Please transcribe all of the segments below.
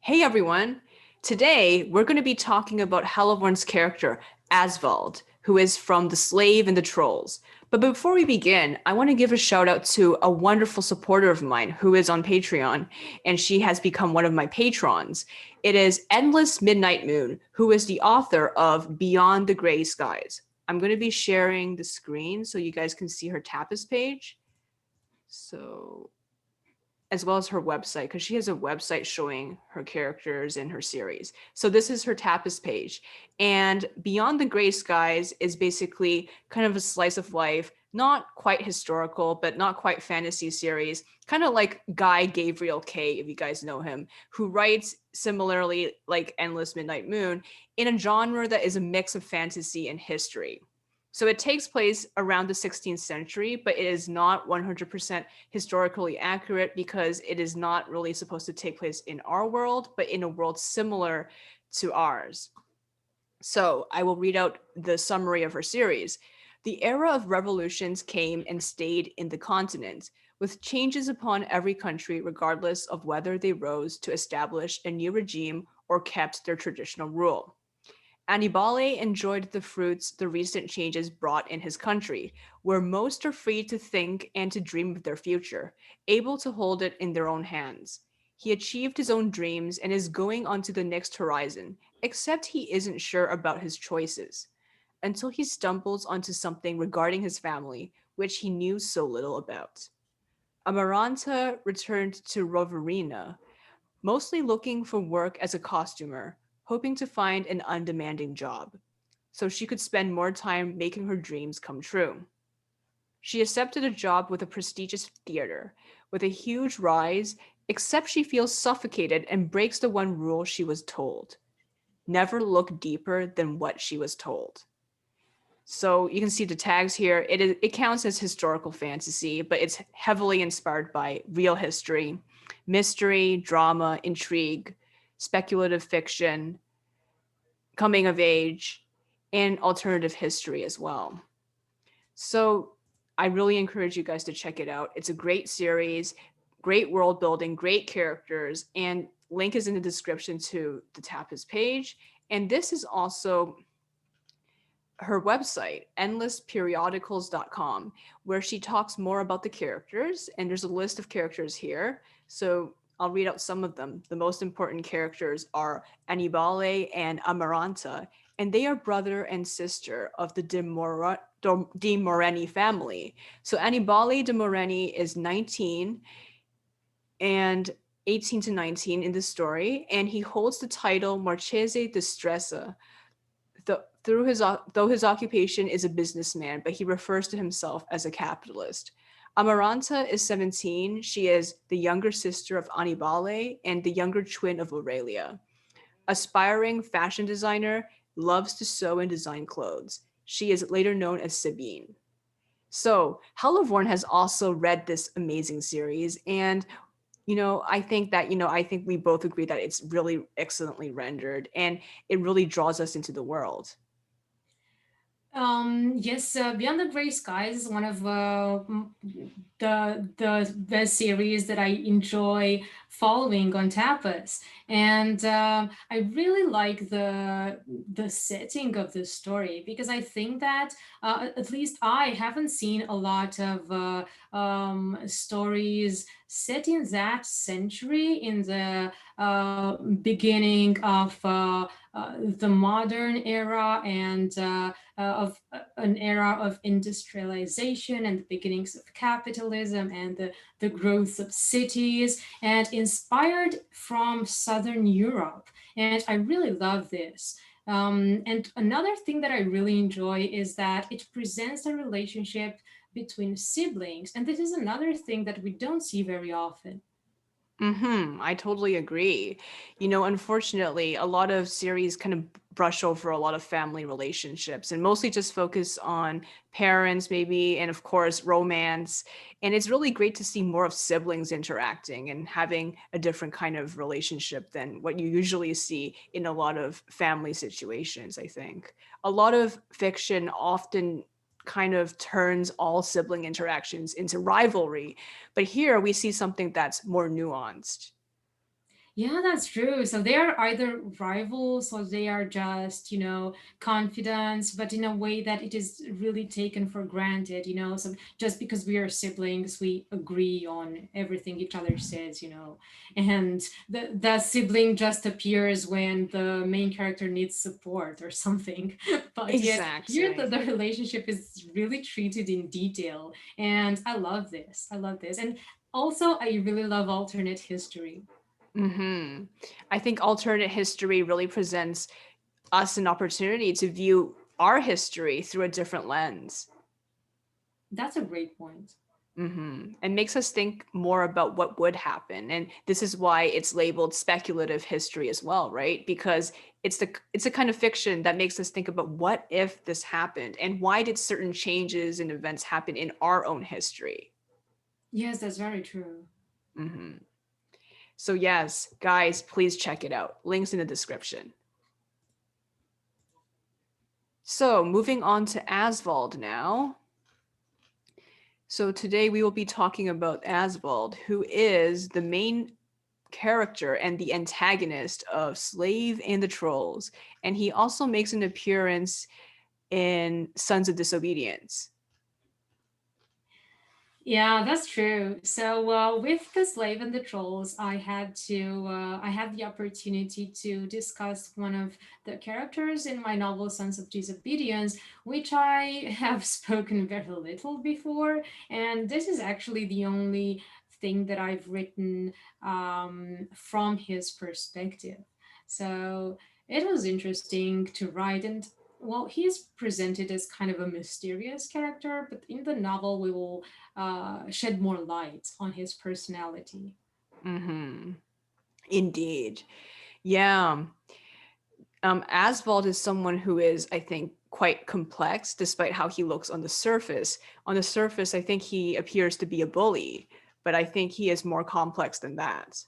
Hey everyone! Today we're going to be talking about Helevorn's character, Asvald, who is from The Slave and the Trolls. But before we begin, I want to give a shout out to a wonderful supporter of mine who is on Patreon, and she has become one of my patrons. It is Endless Midnight Moon, who is the author of Beyond the Gray Skies. I'm going to be sharing the screen so you guys can see her Tapas page. So as well as her website, because she has a website showing her characters in her series. So this is her Tapas page. And Beyond the Gray Skies is basically kind of a slice of life, not quite historical, but not quite fantasy series, kind of like Guy Gabriel Kay, if you guys know him, who writes similarly like Endless Midnight Moon in a genre that is a mix of fantasy and history. So it takes place around the 16th century, but it is not 100% historically accurate because it is not really supposed to take place in our world, but in a world similar to ours. So I will read out the summary of her series. The era of revolutions came and stayed in the continent, with changes upon every country regardless of whether they rose to establish a new regime or kept their traditional rule. Annibale enjoyed the fruits the recent changes brought in his country, where most are free to think and to dream of their future, able to hold it in their own hands. He achieved his own dreams and is going on to the next horizon, except he isn't sure about his choices, until he stumbles onto something regarding his family, which he knew so little about. Amaranta returned to Roverina, mostly looking for work as a costumer, hoping to find an undemanding job, so she could spend more time making her dreams come true. She accepted a job with a prestigious theater, with a huge rise, except she feels suffocated and breaks the one rule she was told: never look deeper than what she was told. So you can see the tags here. It counts as historical fantasy, but it's heavily inspired by real history, mystery, drama, intrigue, speculative fiction, coming of age, and alternative history as well. So I really encourage you guys to check it out. It's a great series, great world building, great characters, and link is in the description to the Tapas page. And this is also her website, endlessperiodicals.com, where she talks more about the characters. And there's a list of characters here. So I'll read out some of them. The most important characters are Annibale and Amaranta, and they are brother and sister of the de Moreni family. So Annibale de Moreni is 19 and 18 to 19 in the story, and he holds the title Marchese di Stresa, though his occupation is a businessman, but he refers to himself as a capitalist. Amaranta is 17. She is the younger sister of Annibale and the younger twin of Aurelia. Aspiring fashion designer, loves to sew and design clothes. She is later known as Sabine. So Helevorn has also read this amazing series, and I think we both agree that it's really excellently rendered, and it really draws us into the world. Yes, Beyond the Gray Skies is one of the series that I enjoy following on Tapas, and I really like the setting of the story because I think that at least I haven't seen a lot of stories set in that century in the beginning of the modern era and of an era of industrialization and the beginnings of capitalism and the growth of cities and inspired from Southern Europe. And I really love this. And another thing that I really enjoy is that it presents a relationship between siblings. And this is another thing that we don't see very often. I totally agree. Unfortunately, a lot of series kind of brush over a lot of family relationships and mostly just focus on parents, maybe, and of course, romance. And it's really great to see more of siblings interacting and having a different kind of relationship than what you usually see in a lot of family situations, I think. A lot of fiction often kind of turns all sibling interactions into rivalry, but here we see something that's more nuanced. Yeah, that's true. So they are either rivals or they are just, confidants, but in a way that it is really taken for granted, So just because we are siblings, we agree on everything each other says. And the sibling just appears when the main character needs support or something. But yet here Exactly. the relationship is really treated in detail. And I love this. I love this. And also, I really love alternate history. Hmm. I think alternate history really presents us an opportunity to view our history through a different lens. That's a great point. And makes us think more about what would happen. And this is why it's labeled speculative history as well, right? Because it's a kind of fiction that makes us think about what if this happened and why did certain changes and events happen in our own history. Yes, that's very true. hmm So yes, guys, please check it out. Links in the description. So moving on to Asvald now. So today we will be talking about Asvald, who is the main character and the antagonist of Slave and the Trolls. And he also makes an appearance in Sons of Disobedience. Yeah, that's true. So with the slave and the trolls, I had the opportunity to discuss one of the characters in my novel Sons of Disobedience, which I have spoken very little before, and this is actually the only thing that I've written from his perspective. So it was interesting to write, and well, he's presented as kind of a mysterious character, but in the novel we will shed more light on his personality. Mm-hmm. Indeed. Yeah. Asvald is someone who is, I think, quite complex despite how he looks on the surface. On the surface, I think he appears to be a bully, but I think he is more complex than that.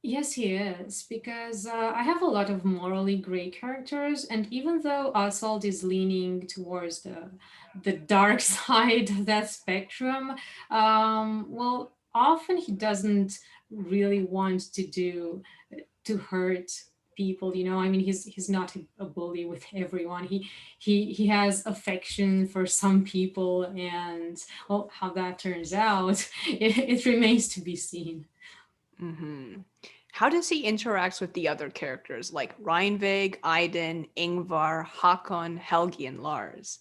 Yes, he is, because I have a lot of morally gray characters, and even though Assault is leaning towards the dark side of that spectrum, well, often he doesn't really want to hurt people. I mean, he's not a bully with everyone. He has affection for some people, and well, how that turns out, it remains to be seen. hmm How does he interact with the other characters like Rannveig, Aidan, Yngvar, Hakon, Helgi, and Lars?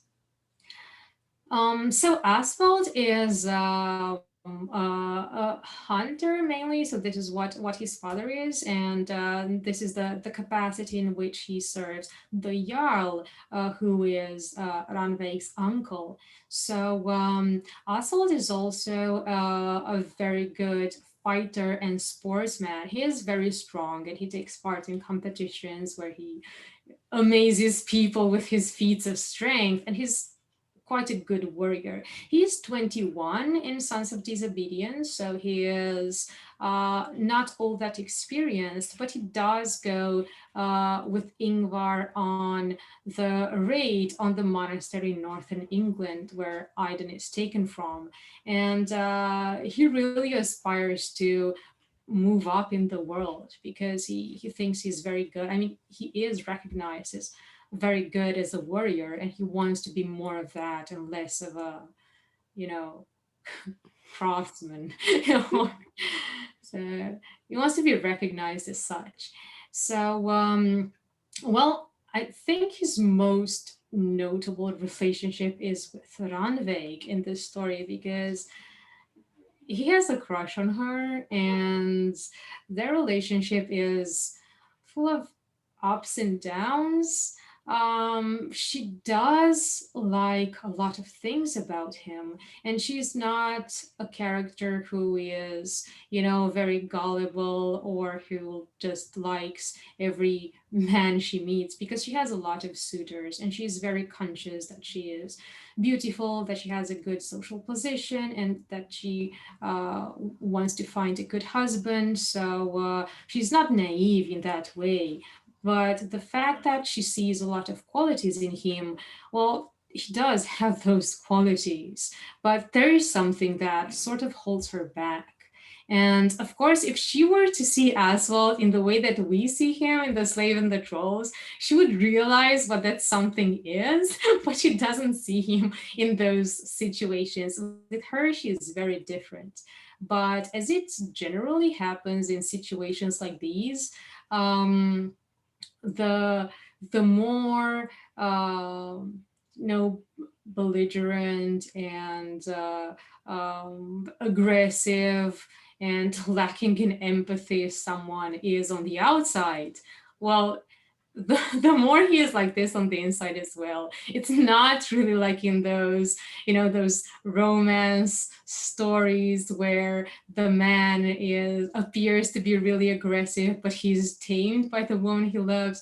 So Asphalt is a hunter mainly. So this is what his father is, and this is the capacity in which he serves the Jarl, who is Rannveig's uncle. So Asphalt is also a very good fighter and sportsman. He is very strong, and he takes part in competitions where he amazes people with his feats of strength, and he's quite a good warrior. He's 21 in Sons of Disobedience, so he is not all that experienced, but he does go with Yngvar on the raid on the monastery in northern England where Aidan is taken from. And he really aspires to move up in the world because he thinks he's very good. I mean, he is recognized as very good as a warrior, and he wants to be more of that and less of a, you know, craftsman. So he wants to be recognized as such. So, well, I think his most notable relationship is with Rannveig in this story because he has a crush on her, and their relationship is full of ups and downs. She does like a lot of things about him, and she's not a character who is, very gullible or who just likes every man she meets, because she has a lot of suitors, and she's very conscious that she is beautiful, that she has a good social position, and that she wants to find a good husband. So she's not naive in that way. But the fact that she sees a lot of qualities in him, well, he does have those qualities, but there is something that sort of holds her back. And of course, if she were to see Aswald in the way that we see him in The Slave and the Trolls, she would realize what that something is, but she doesn't see him in those situations. With her, she is very different. But as it generally happens in situations like these, um, the the more you know belligerent and aggressive and lacking in empathy someone is on the outside, well, the more he is like this on the inside as well. It's not really like in those, those romance stories where the man is appears to be really aggressive, but he's tamed by the woman he loves.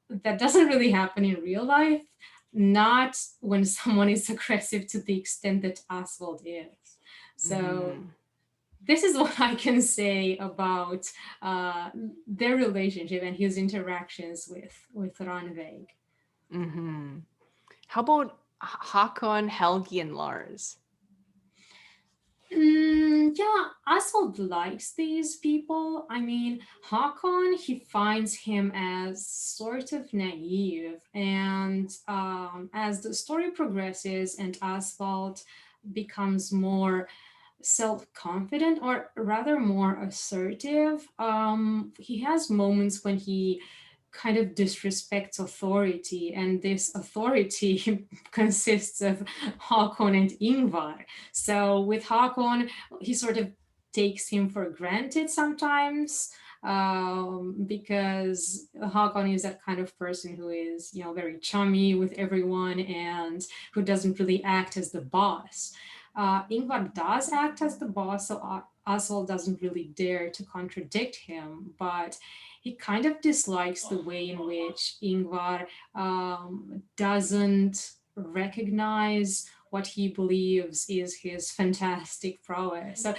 That doesn't really happen in real life. Not when someone is aggressive to the extent that Aswald is. So Mm-hmm. this is what I can say about uh, their relationship and his interactions with Rannveig. Mm-hmm. How about Hakon, Helgi, and Lars? Yeah, Aswald likes these people. I mean, Hakon, he finds him as sort of naive. And as the story progresses and Aswald becomes more self-confident, or rather more assertive, he has moments when he kind of disrespects authority, and this authority consists of Hakon and Yngvar. So with Hakon, he sort of takes him for granted sometimes, because Hakon is that kind of person who is, very chummy with everyone and who doesn't really act as the boss. Yngvar does act as the boss, so Oswald doesn't really dare to contradict him, but he kind of dislikes the way in which Yngvar doesn't recognize what he believes is his fantastic prowess. So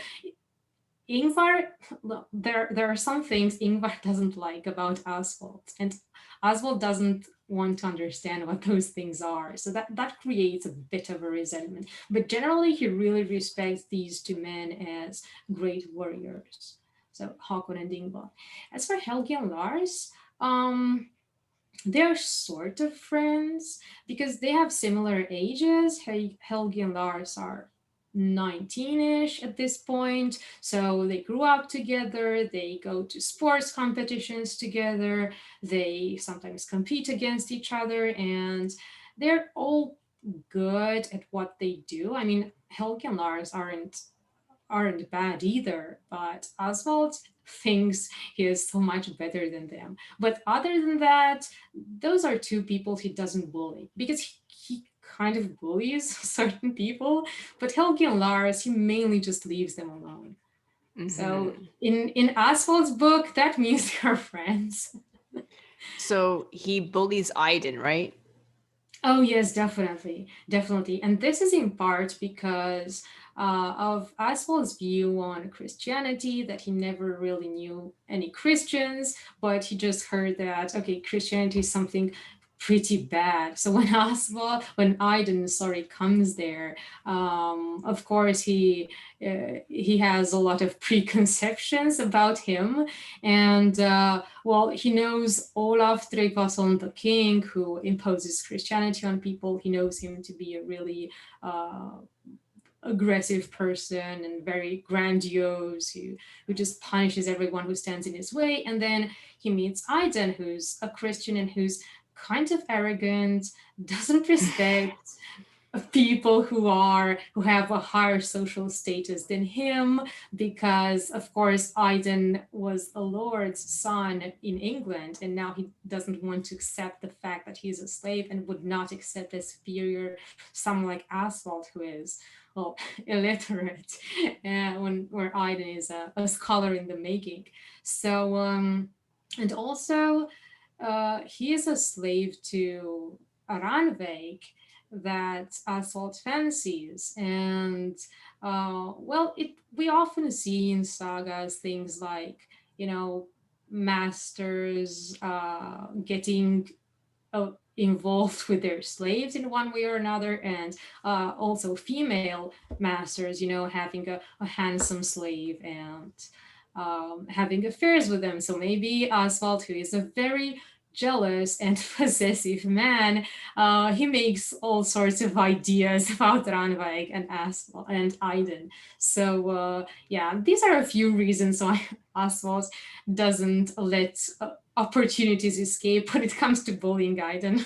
Yngvar, look, there are some things Yngvar doesn't like about Oswald, and Oswald doesn't want to understand what those things are. So that creates a bit of a resentment. But generally, he really respects these two men as great warriors. So Hakon and Yngvar. As for Helgi and Lars, they're sort of friends because they have similar ages. Helgi and Lars are 19ish at this point. So they grew up together, they go to sports competitions together, they sometimes compete against each other, and they're all good at what they do. I mean, Helgi and Lars aren't bad either, but Oswald thinks he is so much better than them. But other than that, those are two people he doesn't bully because he kind of bullies certain people, but Helgi and Lars, he mainly just leaves them alone. So Mm-hmm. in Oswald's book, that means they're friends. So he bullies Aidan, right? Oh yes, definitely, definitely, and this is in part because of Aswell's view on Christianity, that he never really knew any Christians, but he just heard that okay, Christianity is something pretty bad. So when when Aidan, sorry, comes there, of course he has a lot of preconceptions about him, and well, he knows Olaf Tryggvason, the king, who imposes Christianity on people. He knows him to be a really aggressive person and very grandiose, who just punishes everyone who stands in his way. And then he meets Aidan, who's a Christian and who's kind of arrogant, doesn't respect people who have a higher social status than him, because of course Aidan was a lord's son in England, and now he doesn't want to accept the fact that he's a slave and would not accept a superior someone like Aswald, who is, well, illiterate, when where Aidan is a scholar in the making. So and also he is a slave to Rannveig that Assault fancies. And well, we often see in sagas things like, you know, masters getting involved with their slaves in one way or another, and also female masters, having a handsome slave and having affairs with them. So maybe Asvald, who is a very jealous and possessive man, he makes all sorts of ideas about Rannveig and Asvald and Aidan. So yeah, these are a few reasons why Asvald doesn't let opportunities escape when it comes to bullying Aidan.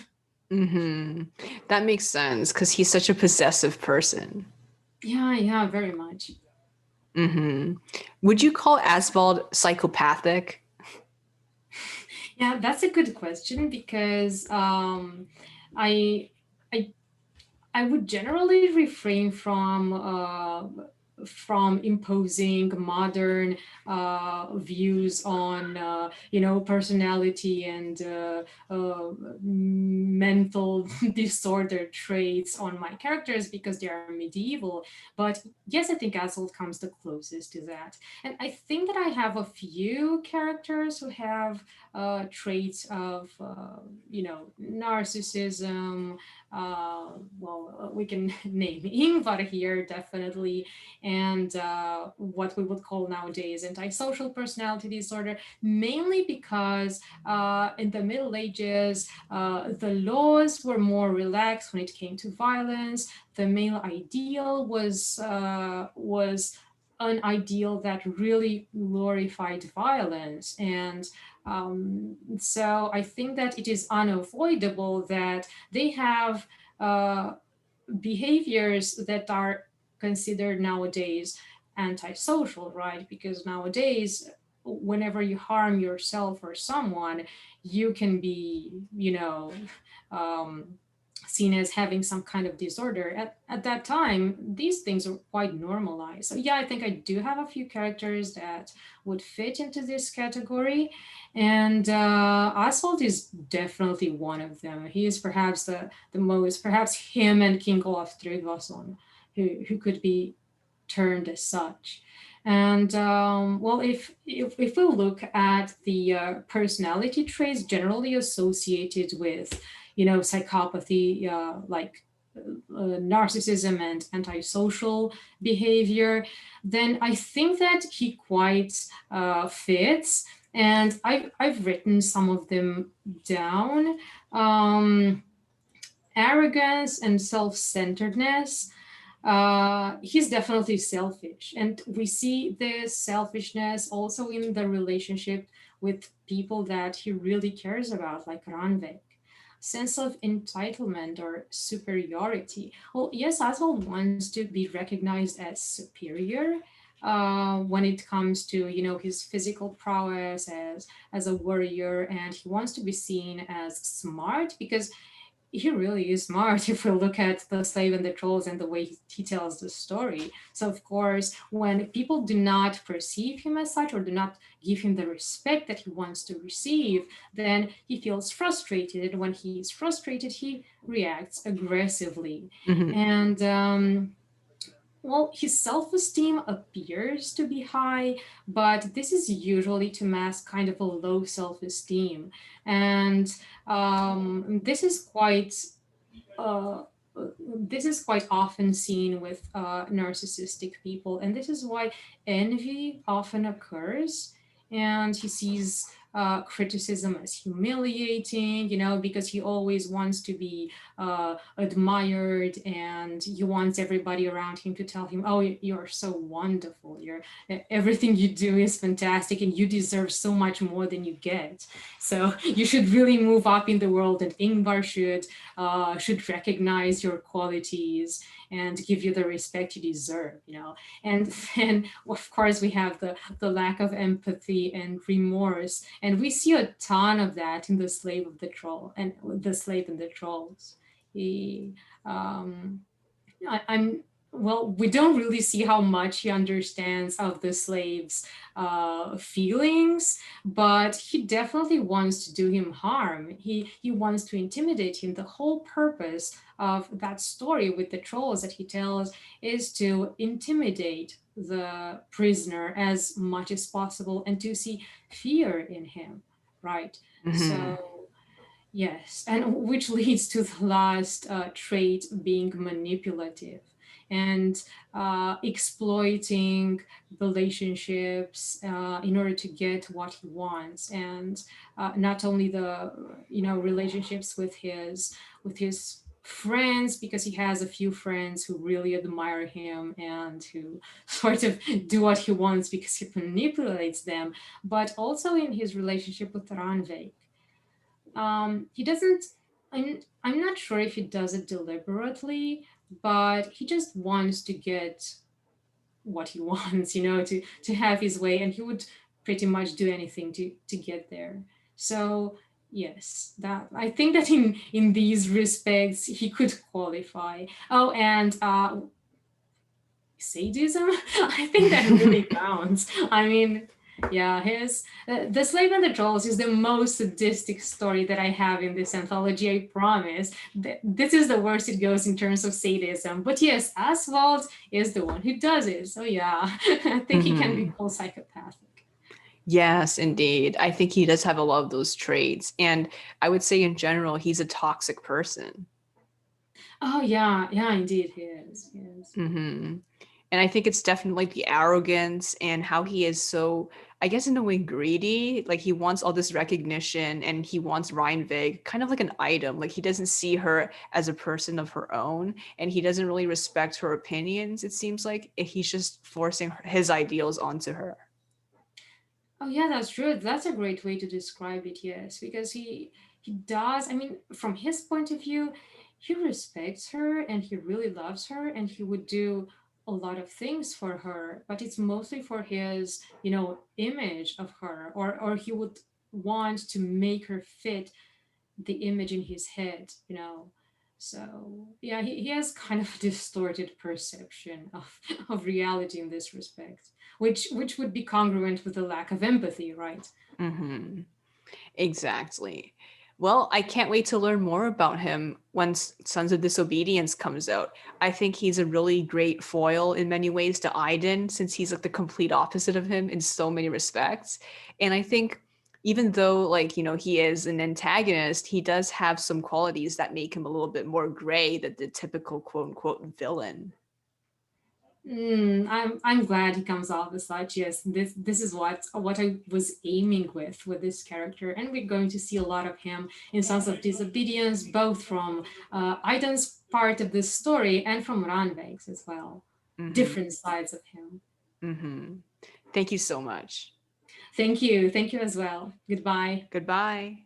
That makes sense because he's such a possessive person. Yeah, very much. Would you call Asvald psychopathic? Yeah, that's a good question because I I I would generally refrain from imposing modern views on personality and mental disorder traits on my characters because they are medieval. But yes, I think Assault comes the closest to that, and I think that I have a few characters who have traits of narcissism. We can name Yngvar here, definitely, and what we would call nowadays antisocial personality disorder, mainly because in the Middle Ages, the laws were more relaxed when it came to violence. The male ideal was an ideal that really glorified violence, and so I think that it is unavoidable that they have uh, behaviors that are considered nowadays antisocial, right? Because nowadays, whenever you harm yourself or someone, you can be, um, seen as having some kind of disorder. At that time, these things are quite normalized. So, yeah, I think I do have a few characters that would fit into this category. And Assault is definitely one of them. He is perhaps the most, perhaps him and King Olaf Tryggvason, who could be termed as such. And if we look at the personality traits generally associated with, psychopathy, like narcissism and antisocial behavior, then I think that he quite fits. And I've written some of them down. Um, Arrogance and self-centeredness. He's definitely selfish, and we see this selfishness also in the relationship with people that he really cares about, like Rannveig. Sense of entitlement or superiority. Well, yes, Aswell wants to be recognized as superior when it comes to his physical prowess as a warrior, and he wants to be seen as smart because he really is smart if we look at the slave and the trolls and the way he tells the story. So of course, when people do not perceive him as such or do not give him the respect that he wants to receive, then he feels frustrated. And when he is frustrated, he reacts aggressively. And well, his self esteem appears to be high, but this is usually to mask kind of a low self esteem. And this is quite. Uh, this is quite often seen with narcissistic people, and this is why envy often occurs. And he sees criticism as humiliating, because he always wants to be admired, and he wants everybody around him to tell him, "Oh, you're so wonderful. Everything you do is fantastic, and you deserve so much more than you get. So you should really move up in the world, and Yngvar should recognize your qualities and give you the respect you deserve. And then of course we have the lack of empathy and remorse, and we see a ton of that in the slave of the troll and the slave and the trolls. He um I'm well, we don't really see how much he understands of the slave's feelings, but he definitely wants to do him harm. He wants to intimidate him. The whole purpose of that story with the trolls that he tells is to intimidate the prisoner as much as possible and to see fear in him, right? So Yes, and which leads to the last trait being manipulative and exploiting relationships in order to get what he wants, and not only the relationships with his friends, because he has a few friends who really admire him and who sort of do what he wants because he manipulates them, but also in his relationship with Rannveig. He doesn't. I'm not sure if he does it deliberately, but he just wants to get what he wants, to have his way, and he would pretty much do anything to get there. So yes, that I think that in these respects he could qualify. Oh, and sadism, I think that really counts. I mean, yeah, his The Slave and the Trolls is the most sadistic story that I have in this anthology. I promise. This is the worst it goes in terms of sadism. But yes, Asvald is the one who does it. So yeah, I think he can be Mhm. called psychopathic. Yes, indeed. I think he does have a lot of those traits. And I would say in general, he's a toxic person. Oh yeah, yeah, indeed he is. He is. Hmm. And I think it's definitely the arrogance and how he is so, I guess, in a way, greedy. Like he wants all this recognition and he wants Rannveig kind of like an item. Like he doesn't see her as a person of her own and he doesn't really respect her opinions. It seems like he's just forcing his ideals onto her. Oh yeah, that's true. That's a great way to describe it, yes, because he does, I mean, from his point of view, he respects her and he really loves her and he would do a lot of things for her, but it's mostly for his, image of her, or he would want to make her fit the image in his head. So yeah, he has kind of a distorted perception of reality in this respect, which would be congruent with the lack of empathy, right? Hmm. Exactly. Well, I can't wait to learn more about him when Sons of Disobedience comes out. I think he's a really great foil in many ways to Aidan, since he's like the complete opposite of him in so many respects. And I think even though he is an antagonist, he does have some qualities that make him a little bit more gray than the typical quote unquote villain. I'm glad he comes off as such. Yes, this is what I was aiming with this character, and we're going to see a lot of him in Sons of Disobedience, both from Aidan's part of this story and from Rannveig's as well. Hmm. Different sides of him. Hmm. Thank you so much. Thank you as well. Goodbye. Goodbye.